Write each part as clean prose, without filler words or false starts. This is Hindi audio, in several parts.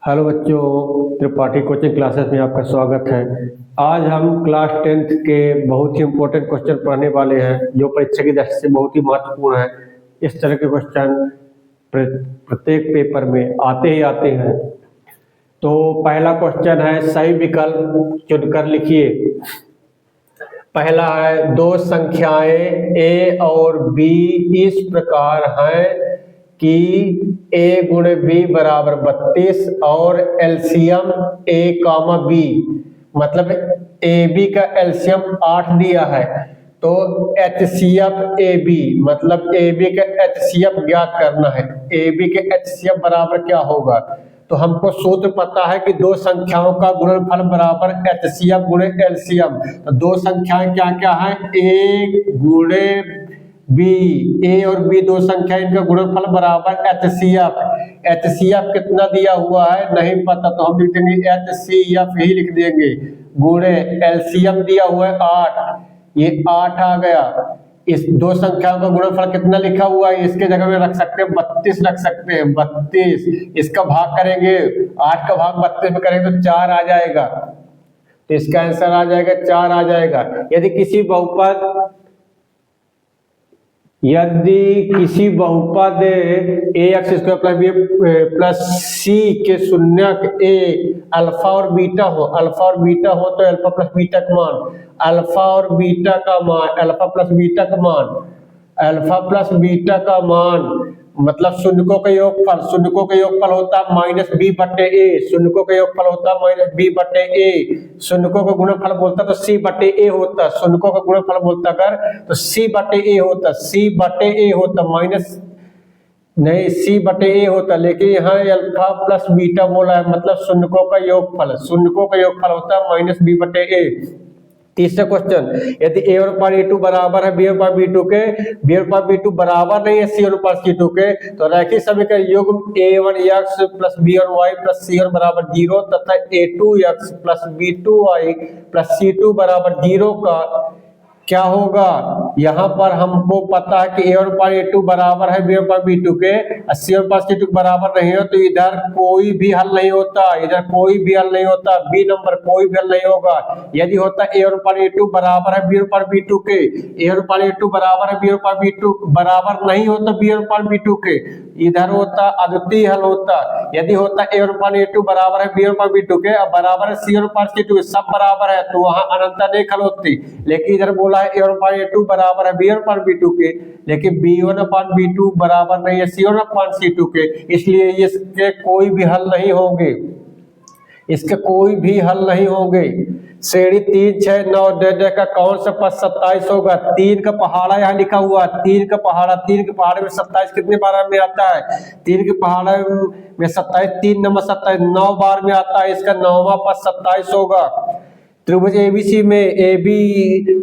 हेलो बच्चों, त्रिपाठी कोचिंग क्लासेस में आपका स्वागत है। आज हम क्लास 10th के बहुत ही इम्पोर्टेंट क्वेश्चन पढ़ने वाले हैं जो परीक्षा की दृष्टि से बहुत ही महत्वपूर्ण है। इस तरह के क्वेश्चन प्रत्येक पेपर में आते ही आते हैं। तो पहला क्वेश्चन है, सही विकल्प चुनकर लिखिए। पहला है, दो संख्याएं a और b इस प्रकार हैं कि a गुणे b बराबर 32 और एलसीएम a कामा b, मतलब ab का एलसीएम 8 दिया है। तो एचसीएफ ab मतलब ab का एचसीएफ ज्ञात करना है। ab के एचसीएफ बराबर क्या होगा? तो हमको सूत्र पता है कि दो संख्याओं का गुणनफल बराबर एचसीएफ गुणे एलसीएम। तो दो संख्याएं क्या क्या हैं? a गुणे b, a और b दो संख्या, इनका गुणनफल बराबर एचसीएफ। एचसीएफ कितना दिया हुआ है नहीं पता, तो हम लिख देंगे एचसीएफ ही लिख देंगे, गुणे एलसीएम दिया हुआ है 8, ये 8 आ गया। इस दो संख्याओं का गुणनफल कितना लिखा हुआ है, इसके जगह में रख सकते हैं 32 रख सकते हैं, 32। इसका भाग करेंगे, 8 का भाग 32 में करेंगे तो 4 आ जाएगा। तो इसका आंसर आ जाएगा 4 आ जाएगा। यदि किसी बहुपद ax स्क्वायर प्लस सी के शून्यक a अल्फा और बीटा हो, तो अल्फा प्लस बीटा का मान, अल्फा प्लस बीटा का मान मतलब शून्यकों का योगफल होता है माइनस बी बटे ए, शून्यकों का योगफल होता है माइनस बी बटे ए। शून्यकों का गुणनफल बोलता तो सी बटे ए होता, शून्यकों का गुणनफल बोलता कर तो सी बटे ए होता, माइनस नहीं सी बटे ए होता, लेकिन यहाँ अल्फा प्लस बीटा बोला है मतलब शून्यकों का योगफल होता है माइनस बी बटे ए। तीसरा क्वेश्चन, यदि a अनुपात a2 बराबर है b अनुपात b2 बराबर नहीं है c अनुपात c2 के, तो रैखिक समीकरण युग्म a1x plus b1y plus c1 बराबर 0 तथा a2x plus b2y plus c2 बराबर 0 का क्या होगा? यहाँ पर हमको पता है कि a अनुपात a2 बराबर है b अनुपात b2 के, c अनुपात c2 बराबर नहीं हो, तो इधर कोई भी हल नहीं होता, b नंबर कोई भी हल नहीं होगा। यदि होता a अनुपात a2 बराबर है b अनुपात b2 के, a अनुपात a2 बराबर है b अनुपात b2 बराबर नहीं होता b अनुपात b2 के, इधर होता अद्वितीय हल होता। यदि होता a अनुपात a2 बराबर है b अनुपात b2 के, अब बराबर है c अनुपात c2 सब बराबर है, तो वहां अनंत अनेक हल होती। लेकिन इधर बोला है a अनुपात a2 बराबर है b अनुपात b2 के, लेकिन b1 अनुपात b2 बराबर नहीं है c1 अनुपात c2 के, इसलिए इसके कोई भी हल नहीं होंगे। श्रेणी 3, 6, 9, 10 का कौन सा पद 27 होगा? 3 का पहाड़ा यहाँ लिखा हुआ, 3 का पहाड़ा में 27 कितने बार में आता है? 3 के पहाड़ा में 27, 3 नंबर 27 9 बार में आता है, इसका 9वां पद 27 होगा। त्रिभुज एबीसी में AB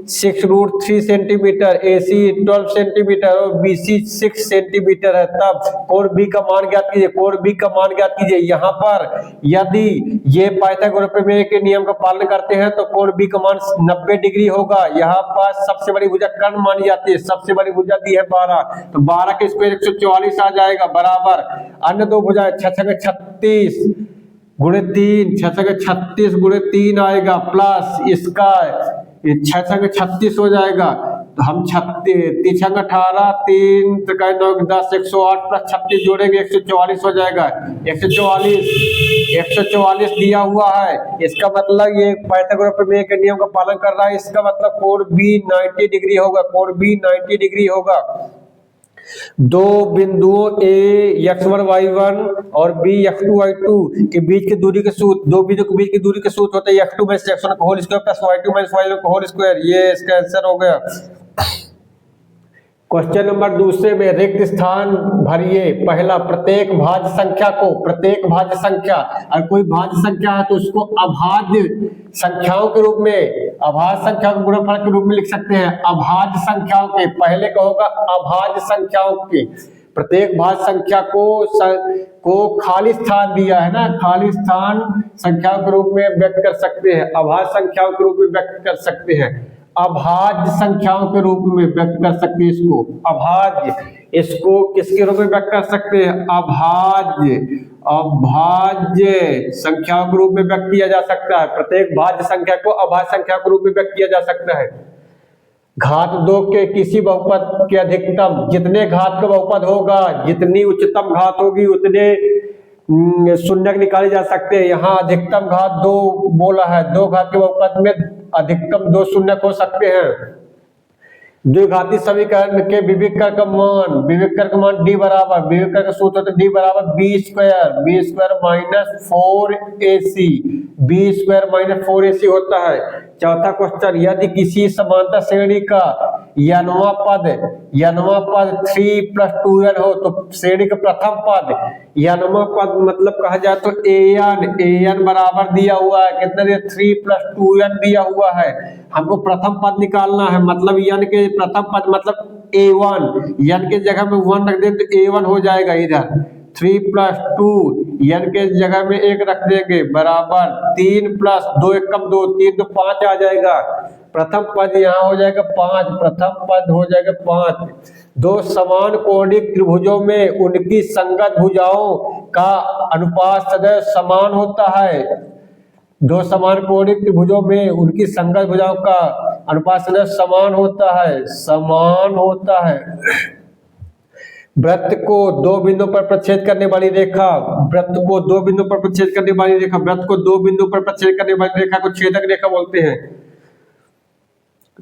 6√3 सेंटीमीटर, AC 12 सेंटीमीटर और BC 6 सेंटीमीटर है, तब कोण B का मान ज्ञात कीजिए। यहाँ पर यदि ये पाइथागोरस प्रमेय के नियम का पालन करते हैं तो कोण B का मान 90 डिग्री होगा। यहाँ पर सबसे बड़ी भुजा कर्ण मानी जाती है, सबसे बड़ी भुजा दी है 12, तो 12 के स्क्वायर 144 आ जाएगा, बराबर अन्य दो भुजाएं 36 गुणे 3, 36 गुणे 3 आएगा, प्लस इसका 36 हो जाएगा। तो हम 36 18 3 9 10 108 प्लस 36 जोड़ेंगे 144 हो जाएगा। 144 दिया हुआ है, इसका मतलब ये पाइथागोरस प्रमेय के नियम का पालन कर रहा है, इसका मतलब कोण B 90 डिग्री होगा। दो बिंदुओं A x1 y1 और B x2 y2 के बीच की दूरी के सूत्र, दो बिंदुओं के बीच की दूरी के सूत्र होता है x2 माइनस x1 का whole square plus y2 minus y1 का होल स्क्वायर। ये इसका आंसर हो गया। क्वेश्चन नंबर दूसरे में रिक्त स्थान भरिए। पहला, प्रत्येक भाज्य संख्या, अगर कोई भाज्य संख्या है तो उसको अभाज्य संख्याओं के रूप में, अभाज्य संख्या को गुणनफल के रूप में लिख सकते हैं। अभाज्य संख्याओं के, पहले का होगा अभाज्य संख्याओं के, प्रत्येक भाज्य संख्या को खाली स्थान दिया है ना, खाली स्थान संख्याओं के रूप में व्यक्त कर सकते हैं, अभाज्य संख्याओं के रूप में व्यक्त कर सकते हैं। अभाज्य संख्याओं के रूप में व्यक्त कर सकते हैं इसको, अभाज्य, इसको किसके रूप में व्यक्त कर सकते हैं, अभाज्य, अभाज्य संख्याओं के रूप में व्यक्त किया जा सकता है। प्रत्येक भाज्य संख्या को अभाज्य संख्या के रूप में व्यक्त किया जा सकता है। घात 2 के किसी बहुपद के अधिकतम, जितने घात का बहुपद होगा, जितनी उच्चतम घात होगी उतने शून्य निकाले जा सकते हैं। यहाँ अधिकतम घात 2 बोला है, 2 घात के बहुपद में अधिकतम 2 शून्य हो सकते हैं। द्विघाती समीकरण के विविक्तर का मान d बराबर, विविक्तर का सूत्र होता है d बराबर b square minus 4ac, b square minus 4ac होता है। चौथा क्वेश्चन, यदि किसी समांतर श्रेणी का यनवा पद 3 + 2n हो तो श्रेणी का प्रथम पद, यनवा पद मतलब कहा जाए तो an बराबर दिया हुआ है, कितना दिया, 3 + 2n दिया हुआ है। हमको प्रथम पद निकालना है, मतलब n के प्रथम पद मतलब a1, n के जगह में 1 रख दें तो a1 हो जाएगा। इधर 3 + 2 n के जगह में 1 रख देंगे बराबर 3 + 2 = 2, 3 तो 5 आ जाएगा। प्रथम पद यहाँ हो जाएगा 5, प्रथम पद हो जाएगा 5। दो समान कोणिक त्रिभुजों में उनकी संगत भुजाओं का अनुपात सदैव समान होता है। दो समान कोणिक त्रिभुजों में उनकी संगत भुजाओं का अनुपात सदैव समान होता है। वृत्त को 2 बिंदुओं पर प्रच्छेद करने वाली रेखा, वृत्त को 2 बिंदुओं पर प्रच्छेद करने वाली रेखा, वृत्त को 2 बिंदुओं पर प्रच्छेद करने वाली रेखा को छेदक रेखा बोलते हैं।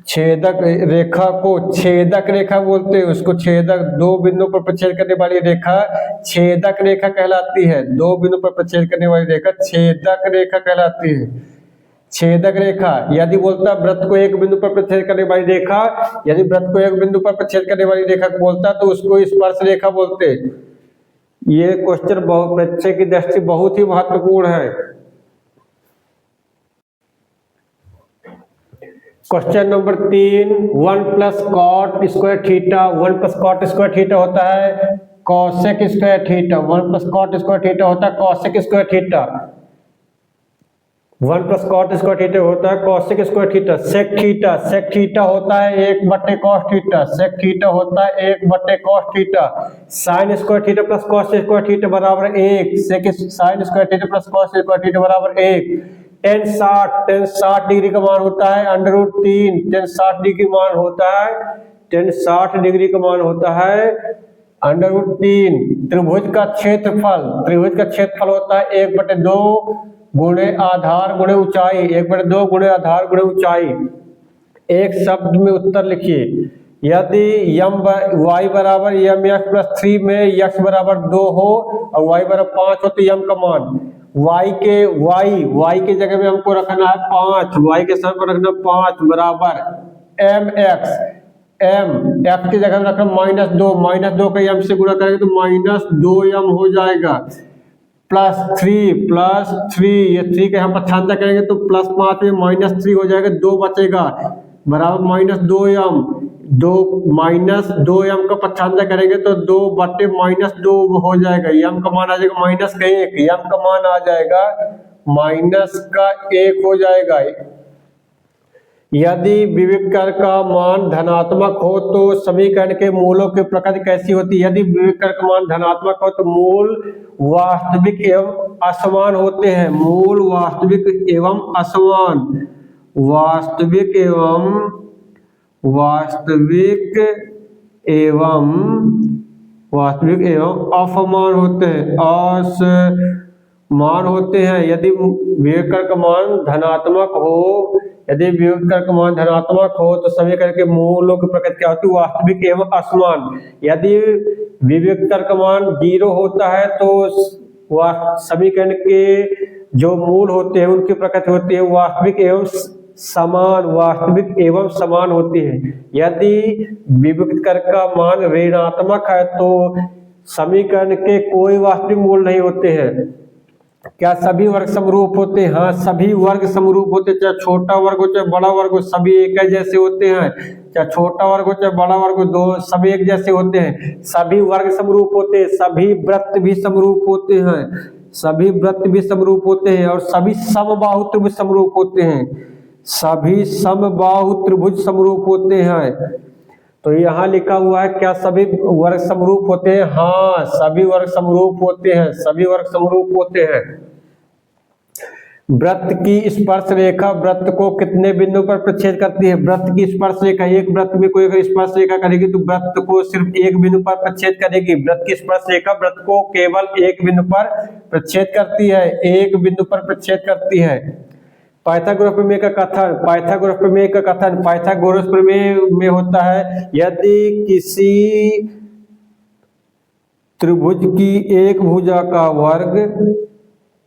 छेदक रेखा को छेदक रेखा बोलते हैं, उसको छेदक, 2 बिंदुओं पर प्रच्छेद करने वाली रेखा छेदक रेखा कहलाती है। 2 बिंदुओं पर प्रच्छेद करने वाली रेखा छेदक रेखा कहलाती है। छेदक रेखा यदि बोलता वृत्त को 1 बिंदु पर प्रच्छेद करने वाली रेखा, यदि वृत्त को 1 बिंदु पर प्रच्छेद करने वाली रेखा को बोलता तो उसको स्पर्श रेखा बोलते। ये क्वेश्चन बच्चे की दृष्टि से बहुत ही महत्वपूर्ण है। Question number 3, 1 + cot square theta, 1 + cot square theta होता है cosec square theta, 1 + cot square theta होता है cosec square theta, 1 + cot square theta होता है cosec square theta. sec theta होता है 1/cos थीटा, sec थीटा होता है 1/cos theta. sin square theta plus cos square theta बराबर 1, sin square theta plus cos square theta बराबर 1। tan 60 डिग्री का मान होता है √3, tan 60 डिग्री मान होता है, tan 60 डिग्री का मान होता है √3। त्रिभुज का क्षेत्रफल होता है 1/2 गुणे आधार गुणे ऊंचाई, 1/2 गुणे आधार गुणे ऊंचाई। एक शब्द में उत्तर लिखिए। यदि y बराबर mx + 3 में x बराबर 2 हो और y बराबर 5 हो तो m का मान, y के जगह में हमको रखना है 5, y के स्थान पर रखना 5 बराबर mx, f की जगह में रखना -2 का m से गुणा करेंगे तो -2m हो जाएगा। +3 ये 3 के हम पक्षांतर करेंगे तो +5 में -3 हो जाएगा, 2 बचेगा बराबर -2m, -2m का पक्षांतर करेंगे तो 2/-2 हो जाएगा। m का मान आ जाएगा -1, m का मान आ जाएगा -1 हो जाएगा। यदि विविक्तर का मान धनात्मक हो तो समीकरण के मूलों की प्रकृति कैसी होती है? यदि विविक्तर का मान धनात्मक हो तो मूल वास्तविक एवं असमान होते हैं। मूल वास्तविक एवं असमान, वास्तविक एवं असमान होते हैं, असमान होते हैं। यदि विविक्तर का मान धनात्मक हो, तो समीकरण के मूलों की प्रकृति क्या होती है? वास्तविक एवं असमान। यदि विविक्तर का मान 0 होता है तो समीकरण के जो मूल होते हैं उनकी प्रकृति होती है वास्तविक एवं समान होती है। यदि विविक्तर का मान ऋणात्मक है तो समीकरण के कोई वास्तविक मूल नहीं होते हैं। क्या सभी वर्ग समरूप होते हैं? हाँ, सभी वर्ग समरूप होते हैं, चाहे छोटा वर्ग हो चाहे बड़ा वर्ग हो, सभी एक जैसे होते हैं। चाहे छोटा वर्ग हो चाहे बड़ा वर्ग हो, दो सभी एक जैसे होते हैं। सभी वर्ग समरूप होते हैं, सभी वृत्त भी समरूप होते हैं, और सभी समबाहु त्रिभुज समरूप होते हैं। सभी समबाहु त्रिभुज समरूप होते हैं। तो यहाँ लिखा हुआ है क्या सभी वर्ग समरूप होते हैं? हाँ, सभी वर्ग समरूप होते हैं, सभी वर्ग समरूप होते हैं। वृत्त की स्पर्श रेखा वृत्त को कितने बिंदु पर प्रच्छेद करती है? वृत्त की स्पर्श रेखा, एक वृत्त में कोई अगर स्पर्श रेखा करेगी तो वृत्त को सिर्फ एक बिंदु पर प्रच्छेद करेगी। वृत्त की स्पर्श रेखा वृत्त को केवल एक बिंदु पर प्रच्छेद करती है, एक बिंदु पर प्रच्छेद करती है। पाइथागोरस प्रमेय का कथन, पाइथागोरस प्रमेय का कथन, पाइथागोरस प्रमेय में होता है यदि किसी त्रिभुज की एक भुजा का वर्ग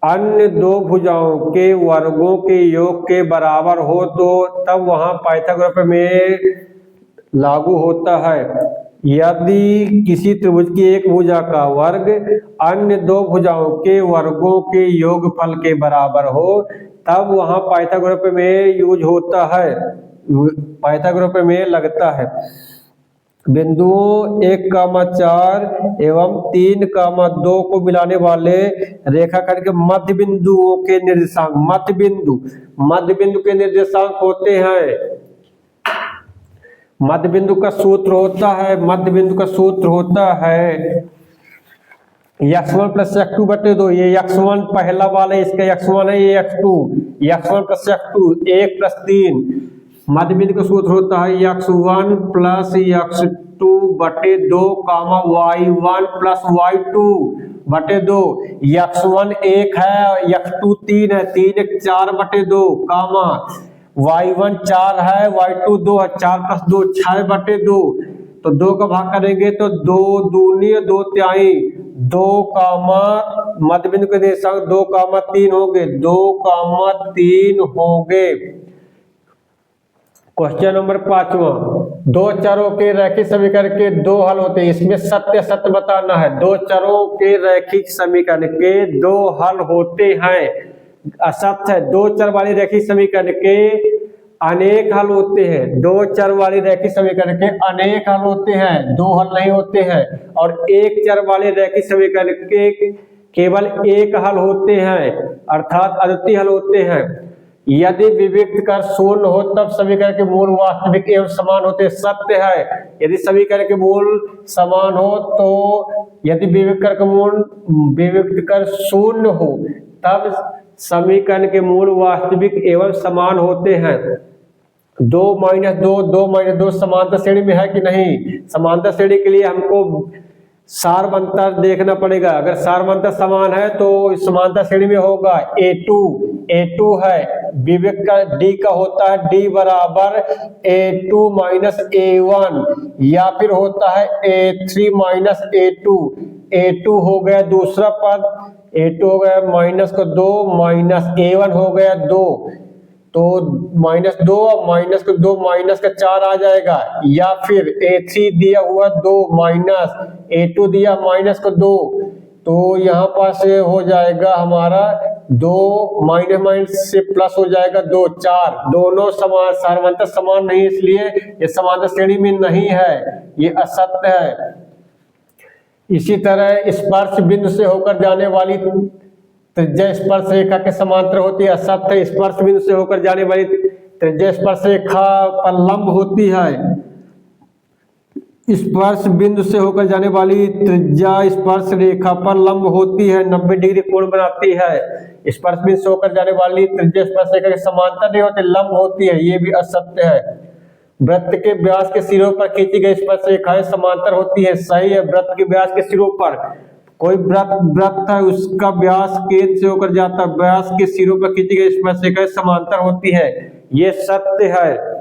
अन्य दो भुजाओं के वर्गों के योग के बराबर हो तो तब वहां पाइथागोरस प्रमेय लागू होता है। यदि किसी त्रिभुज की एक भुजा का वर्ग अन्य दो भुजाओं के वर्गों के योगफल के बराबर हो तब वहां पाइथागोरस प्रमेय यूज होता है, पाइथागोरस प्रमेय लगता है। बिंदुओं 1,4 एवं 3,2 को मिलाने वाले रेखाखंड के मध्य बिंदुओं के निर्देशांक, मध्य बिंदु के निर्देशांक होते हैं। मध्य बिंदु का सूत्र होता है x1 प्लस x2 बटे 2। ये x1 पहला वाला, इसका x1 है, ये x2, x1 plus x2 1 plus 3। मध्य बिंदु का सूत्र होता है x1 प्लस x2 बटे 2 कामा y1 प्लस y2 बटे 2। x1 1 है, x2 3 है, 3 1 4 बटे 2 कामा y1 4 है, y2 2 है, 4 प्लस 2 6 बटे 2। तो 2 का भाग करेंगे तो 2 दूनी 2 तिहाई, 2 कामा मध्य बिंदु के निर्देशांक 2 कामा 3 हो गए, 2 कामा 3 हो गए। क्वेश्चन नंबर 5वां, दो चरों के रैखिक समीकरण के दो हल होते हैं, इसमें सत्य सत्य बताना है। दो चरों के रैखिक समीकरण के दो हल होते हैं, असत्य है। दो चर वाले रैखिक समीकरण के अनेक हल होते हैं, दो चर वाले रैखिक समीकरण के अनेक हल होते हैं, दो हल नहीं होते हैं। और एक चर वाले रैखिक समीकरण के केवल एक हल होते हैं, अर्थात अद्वितीय हल होते हैं। यदि विविक्त कर शून्य हो तब समीकरण के मूल वास्तविक एवं समान होते, सत्य है। यदि समीकरण के मूल समान हो तो यदि विविक्त कर शून्य हो तब समीकरण के मूल वास्तविक एवं समान होते हैं। 2 - 2 2 - 2 समांतर श्रेणी में है कि नहीं? समांतर श्रेणी के लिए हमको सारवंतर देखना पड़ेगा। अगर सारवंतर समान है तो समांतर श्रेणी में होगा। A2 है, विवेक का D का होता है D बराबर A2 माइनस A1 या फिर होता है A3 माइनस A2। A2 हो गया दूसरा पद, A2 हो गया माइनस का 2 माइनस A1 हो गया 2, तो -2 -2 माइनस का 4 आ जाएगा। या फिर A3 दिया हुआ 2 माइनस A2 दिया माइनस का 2, तो यहाँ पास हो जाएगा हमारा 2 माइनस माइनस से प्लस हो जाएगा 2 4। दोनों समान सारवंतर समान नहीं, इसलिए ये समांतर श्रेणी में नहीं है, ये असत्य है। इसी तरह स्पर्श बिंदु से होकर जाने वाली त्रिज्या स्पर्श रेखा के समांतर होती है, असत्य। स्पर्श बिंदु से होकर जाने वाली त्रिज्या स्पर्श रेखा पर लंब होती है। स्पर्श बिंदु से होकर जाने वाली त्रिज्या स्पर्श रेखा पर लंब होती है, 90 डिग्री कोण बनाती है। स्पर्श बिंदु से होकर जाने वाली त्रिज्या स्पर्श रेखा के समांतर नहीं होती, लंब होती है, ये भी असत्य है। वृत्त के व्यास के सिरों पर खींची गई स्पर्श रेखाएं समांतर होती है, सही है। वृत्त के व्यास के सिरों पर कोई वृत्त है, उसका व्यास केंद्र से होकर जाता है, व्यास के सिरों पर खींची गई स्पर्श रेखाएं समांतर होती है, ये सत्य है।